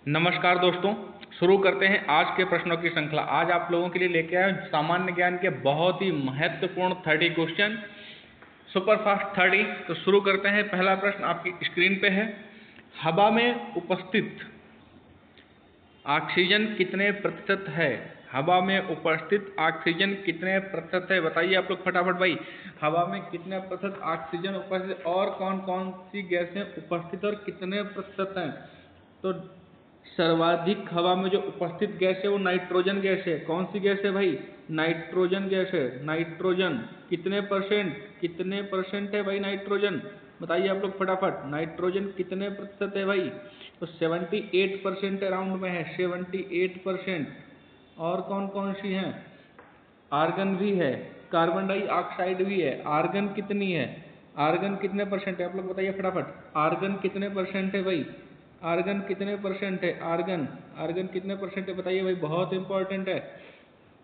नमस्कार दोस्तों, शुरू करते हैं आज के प्रश्नों की श्रृंखला। आज आप लोगों के लिए लेके आए सामान्य ज्ञान के बहुत ही महत्वपूर्ण 30 क्वेश्चन, सुपर फास्ट 30। तो शुरू करते हैं। पहला प्रश्न आपकी स्क्रीन पे है। हवा में उपस्थित ऑक्सीजन कितने प्रतिशत है? हवा में उपस्थित ऑक्सीजन कितने प्रतिशत है? बताइए आप लोग फटाफट भाई। हवा में कितने प्रतिशत ऑक्सीजन उपस्थित और कौन कौन सी गैसें उपस्थित और कितने प्रतिशत हैं? तो सर्वाधिक हवा में जो उपस्थित गैस है वो नाइट्रोजन गैस है। कौन सी गैस है भाई? नाइट्रोजन गैस है। नाइट्रोजन कितने परसेंट है भाई नाइट्रोजन? बताइए आप लोग फटाफट। नाइट्रोजन कितने प्रतिशत है भाई? तो 78% अराउंड में है, 78%। और कौन कौन सी हैं? आर्गन भी है, कार्बन डाइऑक्साइड भी है। आर्गन कितनी है? आर्गन कितने परसेंट है? आप लोग बताइए फटाफट। आर्गन कितने परसेंट है भाई? आर्गन कितने परसेंट है? आर्गन कितने परसेंट है? बताइए भाई, बहुत इंपॉर्टेंट है।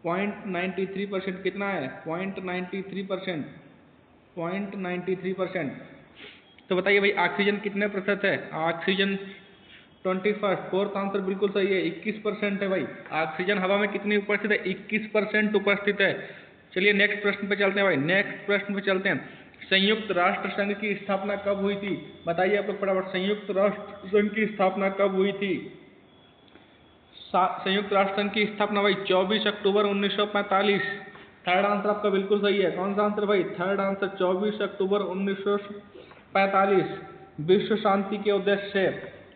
0.93%। कितना है? 0.93%। 0.93%। तो बताइए भाई, ऑक्सीजन कितने प्रतिशत है? ऑक्सीजन 21st, फोर्थ आंसर बिल्कुल सही है, 21% है भाई। ऑक्सीजन हवा में कितनी उपस्थित है? 21% उपस्थित है। चलिए नेक्स्ट प्रश्न पे चलते हैं भाई। नेक्स्ट प्रश्न पे चलते हैं। संयुक्त राष्ट्र संघ की स्थापना कब हुई थी? बताइए आप लोग फटाफट। संयुक्त राष्ट्र संघ की स्थापना कब हुई थी? संयुक्त राष्ट्र संघ की स्थापना भाई 24 अक्टूबर 1945। थर्ड आंसर आपका बिल्कुल सही है। कौन सा आंसर भाई? थर्ड आंसर 24 अक्टूबर 1945। विश्व शांति के उद्देश्य से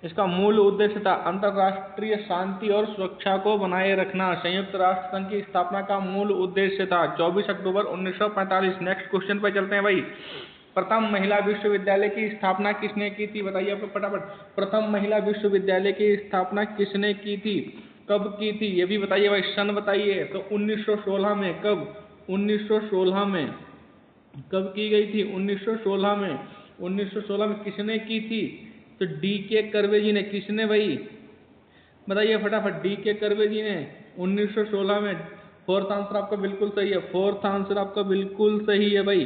इसका मूल उद्देश्य था अंतरराष्ट्रीय शांति और सुरक्षा को बनाए रखना। संयुक्त राष्ट्र संघ की स्थापना का मूल उद्देश्य था 24 अक्टूबर 1945। नेक्स्ट क्वेश्चन पे चलते हैं भाई। प्रथम महिला विश्वविद्यालय की स्थापना किसने की थी? बताइए आप लोग फटाफट। प्रथम महिला विश्वविद्यालय की स्थापना किसने की थी? कब की थी ये भी बताइए भाई। सन बताइए। तो 1916 में। कब? 1916 में। कब की गई थी? 1916 में। 1916 में किसने की थी? तो डी.के. कर्वे जी ने। किसने भाई? बताइए फटाफट। डी.के. कर्वे जी ने 1916 में। फोर्थ आंसर आपका बिल्कुल सही है। फोर्थ आंसर आपका बिल्कुल सही है भाई।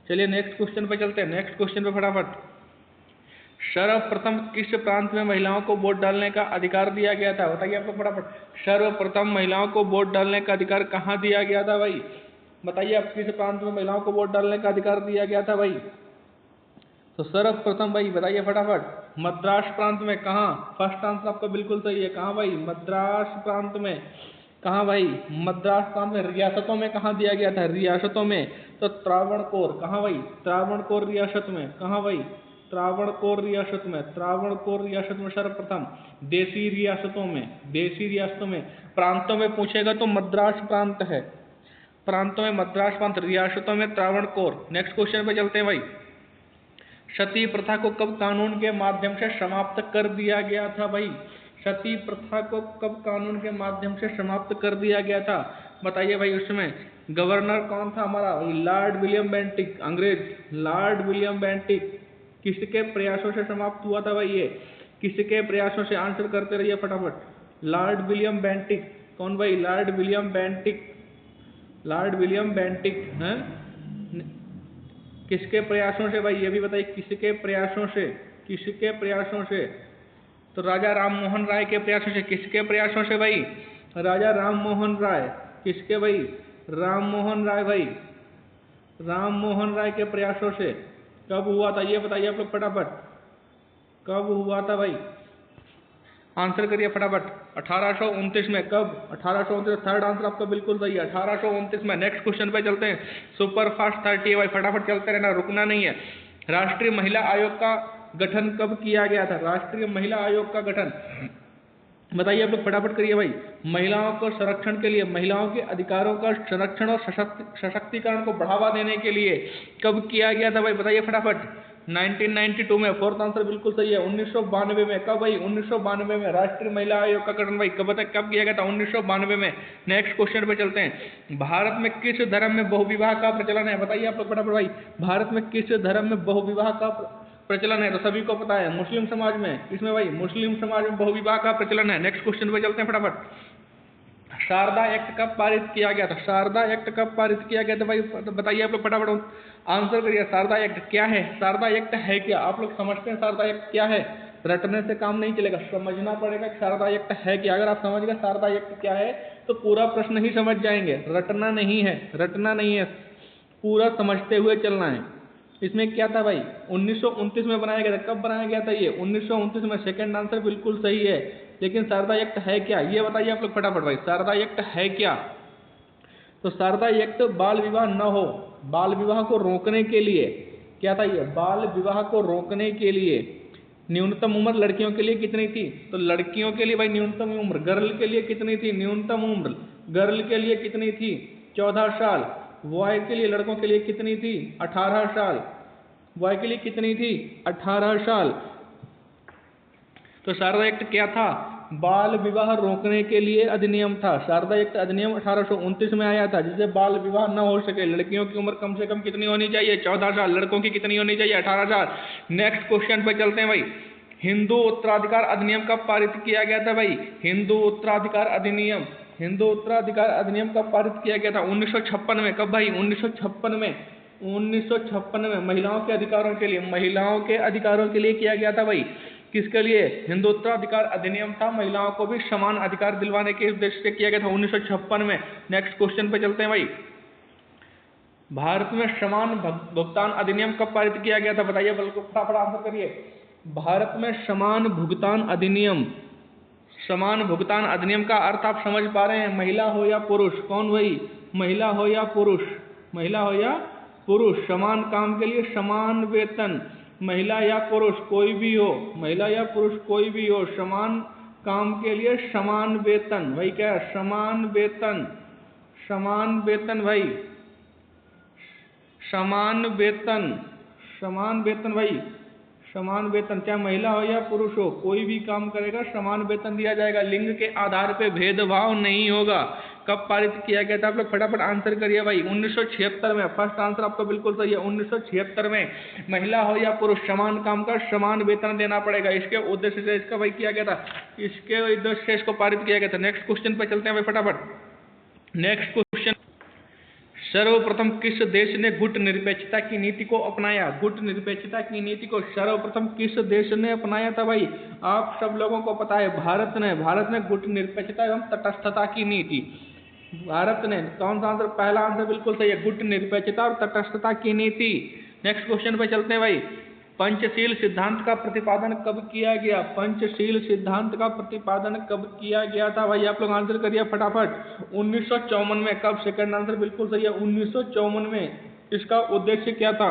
चलिए नेक्स्ट क्वेश्चन पे चलते हैं। नेक्स्ट क्वेश्चन पे फटाफट। सर्वप्रथम किस प्रांत में महिलाओं को वोट डालने का अधिकार दिया गया था? बताइए आप लोग फटाफट। सर्वप्रथम महिलाओं को वोट डालने का अधिकार कहाँ दिया गया था भाई? बताइए आप, किस प्रांत में महिलाओं को वोट डालने का अधिकार दिया गया था भाई? तो सर्वप्रथम भाई बताइए फटाफट। मद्रास प्रांत में। कहाँ? फर्स्ट आंसर आपका बिल्कुल सही है। कहाँ भाई? मद्रास प्रांत में। कहाँ भाई? मद्रास प्रांत में। रियासतों में कहाँ दिया गया था? रियासतों में। तो त्रावणकोर। कहाँ भाई? त्रावणकोर रियासत में। कहाँ भाई? त्रावणकोर रियासत में। त्रावणकोर रियासत में सर्वप्रथम। देशी रियासतों में। देशी रियासतों में। प्रांतों में पूछेगा तो मद्रास प्रांत है। प्रांतों में मद्रास प्रांत, रियासतों में त्रावणकोर। नेक्स्ट क्वेश्चन पे चलते हैं भाई। सती प्रथा को कब कानून के माध्यम से समाप्त कर दिया गया था भाई? सती प्रथा को कब कानून के माध्यम से समाप्त कर दिया गया था? बताइए भाई। उसमें गवर्नर कौन था हमारा? लॉर्ड विलियम बेंटिक, अंग्रेज। Lord William Bentinck. किसके प्रयासों से समाप्त हुआ था भाई ये? किसके प्रयासों से? आंसर करते रहिए फटाफट। Lord William Bentinck. कौन भाई? Lord William Bentinck. Lord William Bentinck हैं? किसके प्रयासों से भाई? ये भी बताइए। किसके प्रयासों से? किसके प्रयासों से? तो राजा राममोहन राय के प्रयासों से। किसके प्रयासों से भाई? राजा राममोहन राय। किसके भाई? राममोहन राय भाई। राममोहन राय के प्रयासों से। कब हुआ था ये बताइए आप लोग फटाफट। कब हुआ था भाई? आंसर करिए फटाफट। 1829 में। कब? 1829। थर्ड आंसर आपका बिल्कुल सही है, 1829 में। नेक्स्ट क्वेश्चन पे चलते हैं। सुपर फास्ट 30 भाई, फटाफट चलते रहना, रुकना नहीं है। राष्ट्रीय महिला आयोग का गठन कब किया गया था? राष्ट्रीय महिला आयोग का गठन बताइए आप लोग फटाफट करिए भाई। महिलाओं को संरक्षण के लिए, महिलाओं के अधिकारों का संरक्षण और सशक्तिकरण को बढ़ावा देने के लिए कब किया गया था भाई? बताइए फटाफट। 1992 में। फोर्थ आंसर बिल्कुल सही है। 1992 में। कब भाई? 1992 में राष्ट्रीय महिला आयोग का गठन भाई कब किया गया था? 1992 में। नेक्स्ट क्वेश्चन पे चलते हैं। भारत में किस धर्म में बहुविवाह का प्रचलन है? बताइए आप लोग फटाफट भाई। भारत में किस धर्म में बहुविवाह का प्रचलन है? तो सभी को पता है, मुस्लिम समाज में। किसमें भाई? मुस्लिम समाज में बहुविवाह का प्रचलन है। नेक्स्ट क्वेश्चन पे चलते हैं फटाफट। शारदा एक्ट कब पारित किया गया था? शारदा एक्ट कब पारित किया गया था भाई? बताइए आप लोग फटाफट। आंसर करिए। शारदा एक्ट क्या है? शारदा एक्ट है क्या? आप लोग समझते हैं शारदा एक्ट क्या है? रटने से काम नहीं चलेगा, समझना पड़ेगा शारदा एक्ट है क्या। अगर आप समझ गए शारदा एक्ट क्या है तो पूरा प्रश्न ही समझ जाएंगे। रटना नहीं है, रटना नहीं है, पूरा समझते हुए चलना है। इसमें क्या था भाई, 1929 में बनाया गया था। कब बनाया गया था ये, 1929 में। सेकंड आंसर बिल्कुल सही है। लेकिन शारदा एक्ट है क्या, ये बताइए आप लोग फटाफट भाई, शारदा एक्ट है क्या। तो शारदा एक्ट बाल विवाह न हो, बाल विवाह को रोकने के लिए क्या था ये, बाल विवाह को रोकने के लिए न्यूनतम उम्र लड़कियों के लिए कितनी थी, तो लड़कियों के लिए भाई न्यूनतम उम्र, गर्ल के लिए कितनी थी, न्यूनतम उम्र गर्ल के लिए कितनी थी, 14 साल। बॉय के लिए, लड़कों के लिए कितनी थी, 18 साल। बॉय के लिए कितनी थी, 18 साल। तो शारदा एक्ट क्या था, बाल विवाह रोकने के लिए अधिनियम था। शारदा एक्ट अधिनियम 1829 में आया था, जिससे बाल विवाह न हो सके। लड़कियों की उम्र कम से कम कितनी होनी चाहिए, 14 साल। लड़कों की कितनी होनी चाहिए, 18 साल। नेक्स्ट क्वेश्चन पे चलते हैं भाई। हिंदू उत्तराधिकार अधिनियम कब पारित किया गया था भाई, हिंदू उत्तराधिकार अधिनियम, हिंदू उत्तराधिकार अधिनियम कब पारित किया गया था, 1956 में। कब भाई, 1956 में। 1956 में महिलाओं के अधिकारों के लिए, महिलाओं के अधिकारों के लिए किया गया था भाई। किसके लिए, हिंदू उत्तराधिकार अधिनियम था, महिलाओं को भी समान अधिकार दिलवाने के उद्देश्य से किया गया था 1956 में। नेक्स्ट क्वेश्चन पे चलते हैं भाई। भारत में समान भुगतान अधिनियम कब पारित किया गया था, बताइए, बिल्कुल फटाफट आंसर करिए। भारत में समान भुगतान अधिनियम, समान भुगतान अधिनियम का अर्थ आप समझ पा रहे हैं, महिला हो या पुरुष, कौन भाई, महिला हो या पुरुष, महिला हो या पुरुष, समान काम के लिए समान वेतन, महिला या पुरुष कोई भी हो, महिला या पुरुष कोई भी हो, समान काम के लिए समान वेतन। भाई क्या है, समान वेतन, समान वेतन भाई, समान वेतन, समान वेतन भाई, समान वेतन, चाहे महिला हो या पुरुष हो, कोई भी काम करेगा समान वेतन दिया जाएगा। लिंग के आधार पे भेदभाव नहीं होगा। कब पारित किया गया था, आप लोग फटाफट आंसर करिए भाई। 1976 में। फर्स्ट आंसर आपका बिल्कुल सही है, 1976 में। महिला हो या पुरुष समान काम का समान वेतन देना पड़ेगा, इसके उद्देश्य से इसका भाई किया गया था, इसके उद्देश्य से इसको पारित किया गया था। नेक्स्ट क्वेश्चन पे चलते हैं भाई फटाफट। नेक्स्ट क्वेश्चन, सर्वप्रथम किस देश ने गुट निरपेक्षता की नीति को अपनाया, गुट निरपेक्षता की नीति को सर्वप्रथम किस देश ने अपनाया था भाई, आप सब लोगों को पता है, भारत ने। भारत ने गुट निरपेक्षता एवं तटस्थता की नीति, भारत ने। कौन सा आंसर, पहला आंसर बिल्कुल सही है, गुट निरपेक्षता और तटस्थता की नीति। नेक्स्ट क्वेश्चन पे चलते हैं भाई। पंचशील सिद्धांत का प्रतिपादन कब किया गया, पंचशील सिद्धांत का प्रतिपादन कब किया गया था भाई, आप लोग आंसर करिए फटाफट। 1954 में। कब, सेकंड आंसर बिल्कुल सही है, 1954 में। इसका उद्देश्य क्या था,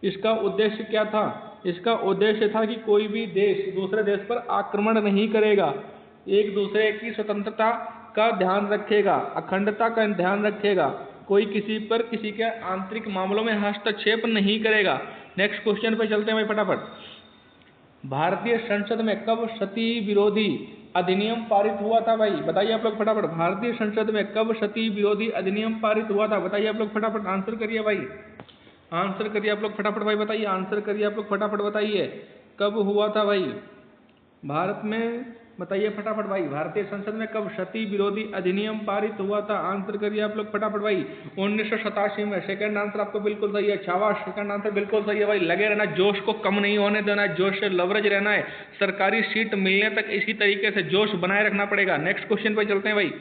इसका उद्देश्य क्या था, इसका उद्देश्य था कि कोई भी देश दूसरे देश पर आक्रमण नहीं करेगा, एक दूसरे की स्वतंत्रता का ध्यान रखेगा, अखंडता का ध्यान रखेगा, कोई किसी पर किसी के आंतरिक मामलों में हस्तक्षेप नहीं करेगा। नेक्स्ट क्वेश्चन पे चलते हैं भाई फटाफट। भारतीय संसद में कब सती विरोधी अधिनियम पारित हुआ था भाई, बताइए आप लोग फटाफट। भारतीय संसद में कब सती विरोधी अधिनियम पारित हुआ था, बताइए आप लोग फटाफट आंसर करिए भाई, आंसर करिए आप लोग फटाफट भाई, बताइए, आंसर करिए आप लोग फटाफट, बताइए कब हुआ था भाई भारत में, बताइए फटाफट भाई। भारतीय संसद में कब सती विरोधी अधिनियम पारित हुआ था, आंसर करिए आप लोग फटाफट भाई। 1987 में। सेकंड आंसर आपको बिल्कुल सही है, शाबाश, सेकंड आंसर बिल्कुल सही है भाई। लगे रहना, जोश को कम नहीं होने देना है, जोश से लवरेज रहना है, सरकारी सीट मिलने तक इसी तरीके से जोश बनाए रखना पड़ेगा। नेक्स्ट क्वेश्चन पर चलते हैं भाई।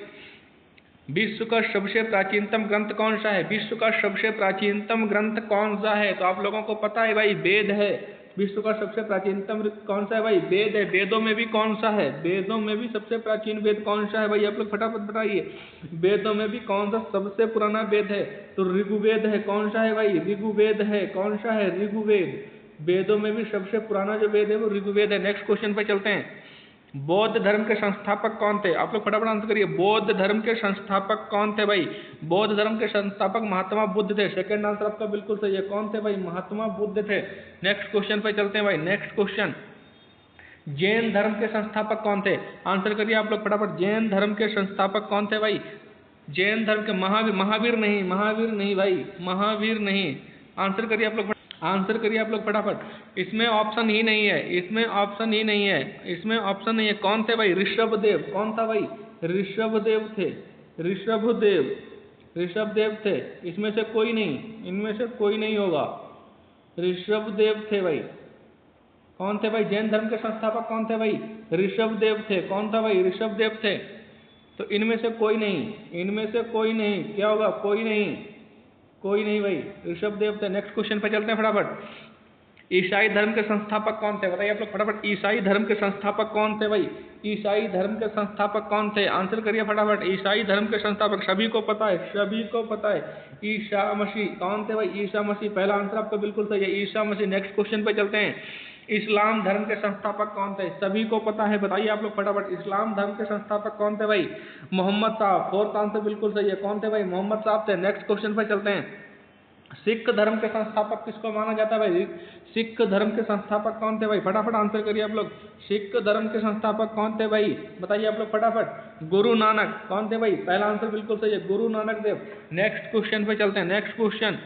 विश्व का सबसे प्राचीनतम ग्रंथ कौन सा है, विश्व का सबसे प्राचीनतम ग्रंथ कौन सा है, तो आप लोगों को पता है भाई, वेद है। विश्व का सबसे प्राचीनतम कौन सा है भाई, वेद है। वेदों में भी कौन सा है, वेदों में भी सबसे प्राचीन वेद कौन सा है भाई, आप लोग फटाफट बताइए। वेदों में भी कौन सा सबसे पुराना वेद है, तो ऋग्वेद है। कौन सा है भाई, ऋग्वेद है। कौन सा है, ऋग्वेद। वेदों में भी सबसे पुराना जो वेद है वो ऋग्वेद है। नेक्स्ट क्वेश्चन पे चलते हैं। बौद्ध धर्म के संस्थापक कौन थे, आप लोग फटाफट आंसर करिए। बौद्ध धर्म के संस्थापक कौन थे भाई, बौद्ध धर्म के संस्थापक महात्मा बुद्ध थे। सेकंड आंसर आपका बिल्कुल सही है, कौन थे भाई, महात्मा बुद्ध थे। नेक्स्ट क्वेश्चन पे चलते हैं भाई। नेक्स्ट क्वेश्चन, जैन धर्म के संस्थापक कौन थे, आंसर करिए आप लोग फटाफट। जैन धर्म के संस्थापक कौन थे भाई, जैन धर्म के महावीर, महावीर नहीं, महावीर नहीं भाई, महावीर नहीं। आंसर करिए आप लोग, आंसर करिए आप लोग फटाफट। इसमें ऑप्शन ही नहीं है, इसमें ऑप्शन ही नहीं है, इसमें ऑप्शन नहीं है। कौन थे भाई, ऋषभदेव। कौन था भाई, ऋषभदेव थे, ऋषभदेव, ऋषभदेव थे। इसमें से कोई नहीं, इनमें से कोई नहीं होगा, ऋषभदेव थे भाई। कौन थे भाई? जैन धर्म के संस्थापक कौन थे भाई? ऋषभदेव थे। कौन था भाई? ऋषभदेव थे। तो इनमें से कोई नहीं, इनमें से कोई नहीं, क्या होगा? कोई नहीं, कोई नहीं भाई, ऋषभदेव थे। नेक्स्ट क्वेश्चन पे चलते हैं फटाफट। ईसाई धर्म के संस्थापक कौन थे? बताइए आप लोग फटाफट, ईसाई धर्म के संस्थापक कौन थे भाई? ईसाई धर्म के संस्थापक कौन थे? आंसर करिए फटाफट। ईसाई धर्म के संस्थापक सभी को पता है, सभी को पता है, ईसा मसीह। कौन थे भाई? ईसा मसीह। पहला आंसर आपका बिल्कुल सही है, ईसा मसीह। नेक्स्ट क्वेश्चन पे चलते हैं। इस्लाम धर्म के संस्थापक कौन थे? सभी को पता है, बताइए आप लोग फटाफट, इस्लाम धर्म के संस्थापक कौन थे भाई? मोहम्मद साहब। फोर्थ आंसर बिल्कुल सही है। कौन थे भाई? मोहम्मद साहब थे। नेक्स्ट क्वेश्चन पे चलते हैं। सिख धर्म के संस्थापक किसको माना जाता है भाई? सिख धर्म के संस्थापक कौन थे भाई? फटाफट आंसर करिए आप लोग। सिख धर्म के संस्थापक कौन थे भाई? बताइए आप लोग फटाफट। गुरु नानक। कौन थे भाई? पहला आंसर बिल्कुल सही है, गुरु नानक देव। नेक्स्ट क्वेश्चन पे चलते हैं। नेक्स्ट क्वेश्चन,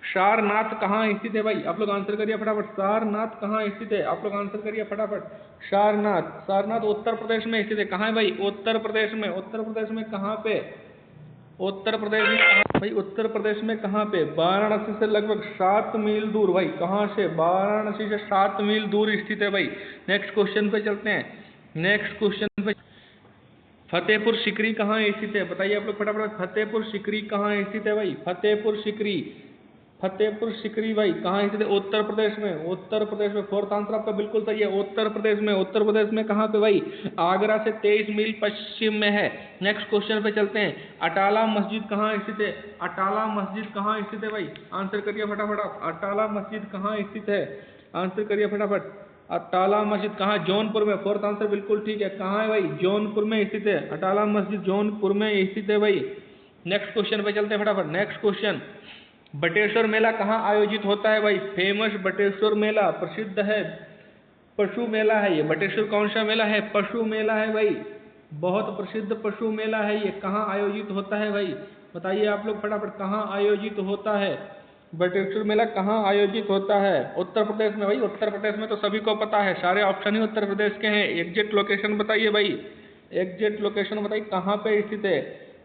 सारनाथ कहाँ स्थित है भाई? आप लोग आंसर करिए फटाफट। सारनाथ कहाँ स्थित है? आप लोग आंसर करिए फटाफट। सारनाथ, सारनाथ उत्तर प्रदेश में स्थित है। कहाँ है भाई? उत्तर प्रदेश में। उत्तर प्रदेश में कहाँ पे? उत्तर प्रदेश में कहाँ भाई? उत्तर प्रदेश में कहाँ पे? वाराणसी से लगभग 7 मील दूर भाई। कहाँ से? वाराणसी से 7 मील दूर स्थित है भाई। नेक्स्ट क्वेश्चन पे चलते हैं। नेक्स्ट क्वेश्चन पे, फतेहपुर सीकरी कहाँ स्थित है? बताइए आप लोग फटाफट। फतेहपुर सीकरी कहाँ स्थित है भाई? फतेहपुर सीकरी, फतेहपुर सीकरी भाई कहाँ स्थित है? उत्तर प्रदेश में। उत्तर प्रदेश में। फोर्थ आंसर आपका बिल्कुल सही है, उत्तर प्रदेश में। उत्तर प्रदेश में कहाँ पे भाई? आगरा से 23 मील पश्चिम में है। नेक्स्ट क्वेश्चन पे चलते हैं। अटाला मस्जिद कहाँ स्थित है? अटाला मस्जिद कहाँ स्थित है भाई? आंसर करिए फटाफट आप। अटाला मस्जिद कहाँ स्थित है? आंसर करिए फटाफट। अटाला मस्जिद कहाँ? जौनपुर में। फोर्थ आंसर बिल्कुल ठीक है। कहाँ है भाई? जौनपुर में स्थित है। अटाला मस्जिद जौनपुर में स्थित है भाई। नेक्स्ट क्वेश्चन पे चलते हैं फटाफट। नेक्स्ट क्वेश्चन, बटेश्वर मेला कहाँ आयोजित होता है भाई? फेमस बटेश्वर मेला प्रसिद्ध है, पशु मेला है ये। बटेश्वर कौन सा मेला है? पशु मेला है भाई, बहुत प्रसिद्ध पशु मेला है ये। कहाँ आयोजित होता है भाई? बताइए आप लोग फटाफट, कहाँ आयोजित होता है? बटेश्वर मेला कहाँ आयोजित होता है? उत्तर प्रदेश में भाई। उत्तर प्रदेश में तो सभी को पता है, सारे ऑप्शन ही उत्तर प्रदेश के हैं। एग्जैक्ट लोकेशन बताइए भाई, एग्जैक्ट लोकेशन बताइए कहाँ पे स्थित है?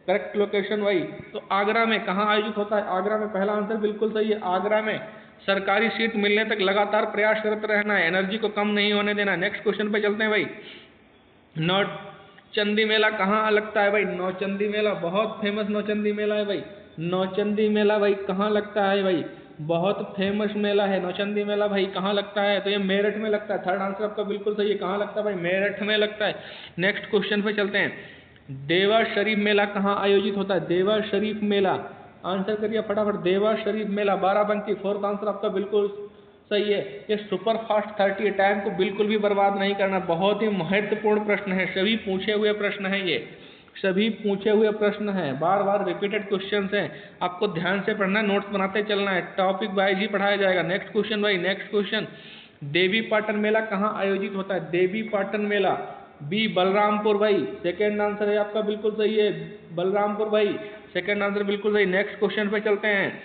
करेक्ट लोकेशन भाई। तो आगरा में कहाँ आयोजित होता है? आगरा में। पहला आंसर बिल्कुल सही है, आगरा में। सरकारी सीट मिलने तक लगातार प्रयास करते रहना है, एनर्जी को कम नहीं होने देना। नेक्स्ट क्वेश्चन पे चलते हैं भाई। नौचंदी मेला कहाँ लगता है भाई? नौचंदी मेला बहुत फेमस नौचंदी मेला है भाई। नौचंदी मेला भाई कहाँ लगता है भाई? बहुत फेमस मेला है नौचंदी मेला भाई। कहाँ लगता है? तो ये मेरठ में लगता है। थर्ड आंसर आपका बिल्कुल सही है। कहाँ लगता है भाई? मेरठ में लगता है। नेक्स्ट क्वेश्चन पे चलते हैं। देवा शरीफ मेला कहाँ आयोजित होता है? देवा शरीफ मेला, आंसर करिए फटाफट। देवा शरीफ मेला बाराबंकी। फोर्थ आंसर आपका बिल्कुल सही है। ये सुपर फास्ट 30 है, टाइम को बिल्कुल भी बर्बाद नहीं करना। बहुत ही महत्वपूर्ण प्रश्न है, सभी पूछे हुए प्रश्न है ये, सभी पूछे हुए प्रश्न है, बार बार रिपीटेड क्वेश्चन हैं। आपको ध्यान से पढ़ना, नोट्स बनाते चलना है, टॉपिक वाइज ही पढ़ाया जाएगा। नेक्स्ट क्वेश्चन भाई। नेक्स्ट क्वेश्चन, देवी पाटन मेला कहाँ आयोजित होता है? देवी पाटन मेला बी बलरामपुर भाई। सेकेंड आंसर है आपका बिल्कुल सही है, बलरामपुर भाई। सेकेंड आंसर बिल्कुल सही। नेक्स्ट क्वेश्चन पे चलते हैं।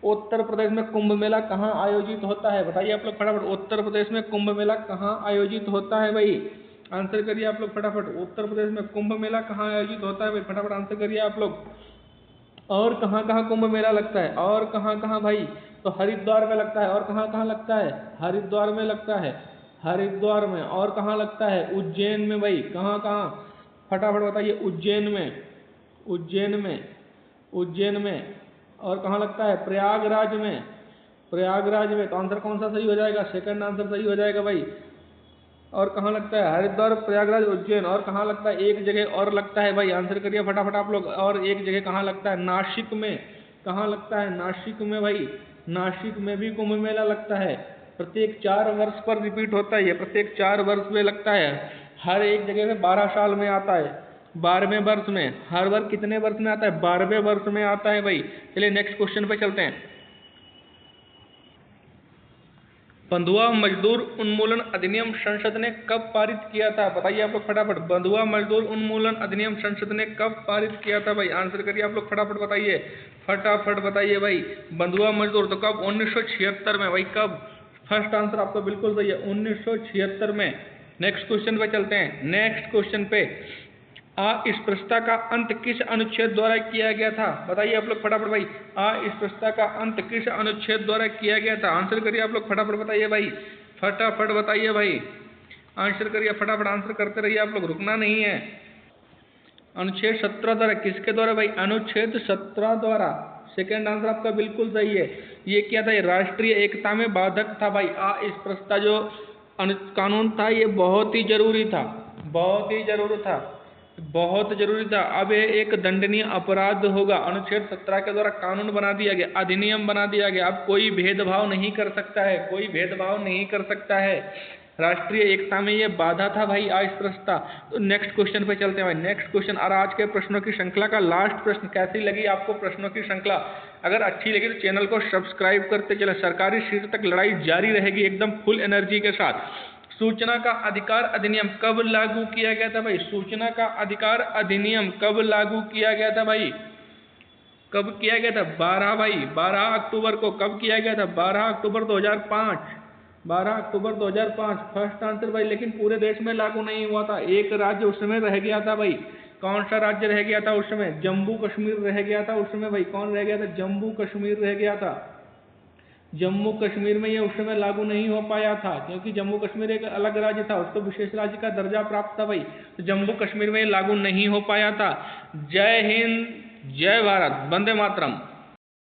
उत्तर प्रदेश में कुंभ मेला कहाँ आयोजित होता है? बताइए आप लोग फटाफट। उत्तर प्रदेश में कुंभ मेला कहाँ आयोजित होता है भाई? आंसर करिए आप लोग फटाफट। उत्तर प्रदेश में कुंभ मेला कहाँ आयोजित होता है भाई? फटाफट आंसर करिए आप लोग। और कहाँ कहाँ कुंभ मेला लगता है? और कहाँ कहाँ भाई? तो हरिद्वार में लगता है। और कहाँ कहाँ लगता है? हरिद्वार में लगता है, हरिद्वार में। और कहाँ लगता है? उज्जैन में भाई। कहाँ कहाँ? फटाफट बताइए। उज्जैन में, उज्जैन में, उज्जैन में। और कहाँ लगता है? प्रयागराज में, प्रयागराज में। तो आंसर कौन सा सही हो जाएगा? सेकंड आंसर सही हो जाएगा भाई। और कहाँ लगता है? हरिद्वार, प्रयागराज, उज्जैन। और कहाँ लगता है? एक जगह और लगता है भाई, आंसर करिए फटाफट आप लोग। और एक जगह कहाँ लगता है? नासिक में। कहाँ लगता है? नासिक में भाई। नासिक में भी कुंभ मेला लगता है। प्रत्येक 4 वर्ष पर रिपीट होता है ये, प्रत्येक 4 वर्ष में लगता है। हर एक जगह में 12 साल में आता है, 12वें वर्ष में। हर वर्ष कितने वर्ष में आता है? 12वें वर्ष में आता है भाई। चलिए नेक्स्ट क्वेश्चन पे चलते हैं। बंधुआ मजदूर उन्मूलन अधिनियम संसद ने कब पारित किया था? बताइए आप लोग फटाफट। बंधुआ मजदूर उन्मूलन अधिनियम संसद ने कब पारित किया था भाई? आंसर करिए आप लोग फटाफट बताइए, फटाफट बताइए भाई। बंधुआ मजदूर तो कब? 1976 में भाई। कब? फर्स्ट आंसर आपका बिल्कुल सही है, 1976 में। नेक्स्ट क्वेश्चन पे चलते हैं। नेक्स्ट क्वेश्चन पे, अस्पृश्यता का अंत किस अनुच्छेद द्वारा किया गया था? बताइए आप लोग फटाफट भाई। अस्पृश्यता का अंत किस अनुच्छेद द्वारा किया गया था? आंसर करिए आप लोग फटाफट बताइए भाई। फटाफट बताइए भाई, आंसर करिए, फटाफट आंसर करते रहिए, आप लोग रुकना नहीं है। अनुच्छेद 17 द्वारा, किसके द्वारा भाई? अनुच्छेद 17 द्वारा। सेकंड आंसर आपका बिल्कुल सही है। ये क्या था? ये राष्ट्रीय एकता में बाधक था भाई। अस्पृश्यता जो कानून था ये बहुत ही जरूरी था, बहुत ही जरूरी था, बहुत जरूरी था। अब ये एक दंडनीय अपराध होगा। अनुच्छेद 17 के द्वारा कानून बना दिया गया, अधिनियम बना दिया गया। अब कोई भेदभाव नहीं कर सकता है, कोई भेदभाव नहीं कर सकता है। राष्ट्रीय एकता में ये बाधा था भाई, अस्पृश्यता। तो नेक्स्ट क्वेश्चन पे चलते हैं भाई। नेक्स्ट क्वेश्चन, और आज के प्रश्नों की श्रृंखला का लास्ट प्रश्न। कैसी लगी आपको प्रश्नों की श्रृंखला? अगर अच्छी लगी तो चैनल को सब्सक्राइब करते चले। सरकारी सीट तक लड़ाई जारी रहेगी एकदम फुल एनर्जी के साथ। सूचना का अधिकार अधिनियम कब लागू किया गया था भाई? सूचना का अधिकार अधिनियम कब लागू किया गया था भाई? कब किया गया था? 12 अक्टूबर को। कब किया गया था? 12 अक्टूबर 2005। 12 अक्टूबर 2005 फर्स्ट आंसर भाई। लेकिन पूरे देश में लागू नहीं हुआ था, एक राज्य उस समय रह गया था भाई। कौन सा राज्य रह गया था उस समय? जम्मू कश्मीर रह गया था उस समय भाई। कौन रह गया था? जम्मू कश्मीर रह गया था। जम्मू कश्मीर में ये उस समय लागू नहीं हो पाया था, क्योंकि जम्मू कश्मीर एक अलग राज्य था, उसको विशेष राज्य का दर्जा प्राप्त था भाई। तो जम्मू कश्मीर में ये लागू नहीं हो पाया था। जय हिंद, जय भारत, वंदे मातरम।